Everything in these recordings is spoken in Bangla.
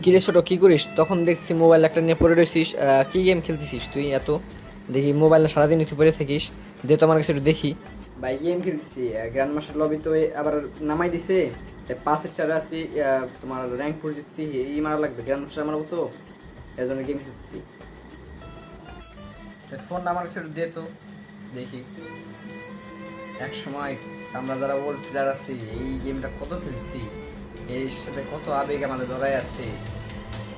কিরে ছোট কি করিস? তখন দেখছি মোবাইল একটা নিয়ে পড়ে রয়েছিস। কি গেম খেলতেছিস তুই এত? দেখি মোবাইলে সারাদিন একটু পড়ে থাকিস। দে তো আমার কাছে একটু দেখি। ভাই গেম খেলতেছি গ্র্যান্ড মাস্টার লবি তো আবার নামাই দিছে। 5 স্টার আছি, তোমার র্যাঙ্ক পুশ দিচ্ছি, এই মারা লাগবে গ্র্যান্ড মাস্টার মারবো তো, এর জন্য গেম খেলতেছি। ফোনটা আমার কাছে একটু দে তো দেখি। এক সময় আমরা যারা ওল্ড প্লেয়ার আছি এই গেমটা কত খেলছি, এর সাথে কত আবেগ আমাদের লড়াই আছে,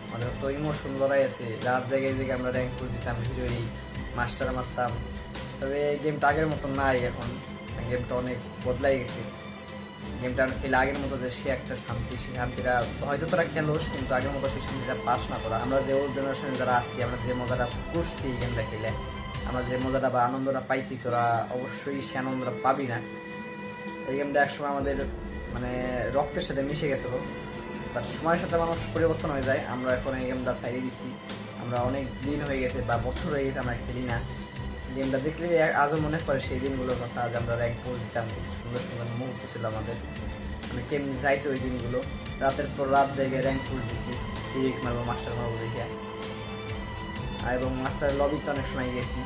আমাদের কত ইমোশন লড়াই আছে। রাত জায়গায় জায়গায় আমরা র্যাঙ্ক পুশ দিতাম, হিরোই মাস্টার মারতাম। তবে এই গেমটা আগের মতো নাই এখন, গেমটা অনেক বদলাই গেছে। গেমটা আমি খেলে আগের মতো যে সে একটা শান্তি, সে শান্তিটা হয়তো তোরা খেলোস, কিন্তু আগের মতো সেই শান্তিটা পাস না তোরা। আমরা যে ওল্ড জেনারেশনে যারা আসছি, আমরা যে মজাটা করছি এই গেমটা খেলে, আমরা যে মজাটা বা আনন্দটা পাইছি, তোরা অবশ্যই সে আনন্দটা পাবি না। এই গেমটা একসময় আমাদের মানে রক্তের সাথে মিশে গেছিলো, বাট সময়ের সাথে মানুষ পরিবর্তন হয়ে যায়। আমরা এখন এই গেমটা সাইডে দিচ্ছি, আমরা অনেক দিন হয়ে গেছে বা বছর হয়ে গেছে আমরা খেলি না। গেমটা দেখলে আজও মনে পড়ে সেই দিনগুলোর কথা, যে আমরা র্যাঙ্ক করে দিতাম, খুব সুন্দর সুন্দর মুহূর্ত ছিল আমাদের। মানে কেমনি যাইতো ওই দিনগুলো, রাতের পর রাত জায়গায় র্যাঙ্ক করে দিছি, হিরিক মারবো মাস্টার মারবো দেখে। এবং মাস্টার লবিতে অনেক সময় গেছি।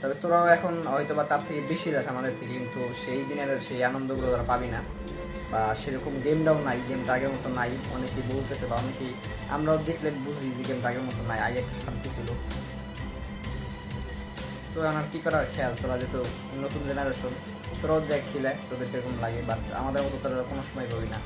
তবে তোরাও এখন হয়তো বা তার থেকে বেশি যাস আমাদের থেকে, কিন্তু সেই দিনের সেই আনন্দগুলো তোরা পাবি না, বা সেরকম গেমটাও নাই, গেমটা আগের মতো নাই। অনেকেই বলতেছে বা অনেকেই আমরাও দেখলে বুঝি যে গেমটা আগের মতো নাই, আগে একটা শান্তি ছিল। তো আমার কী করার খেয়াল, তোরা যেহেতু নতুন জেনারেশন, তোরাও দেখ খেলে তোদের কিরকম লাগে, বাট আমাদের মতো তোরা কোনো সময় পাবি না।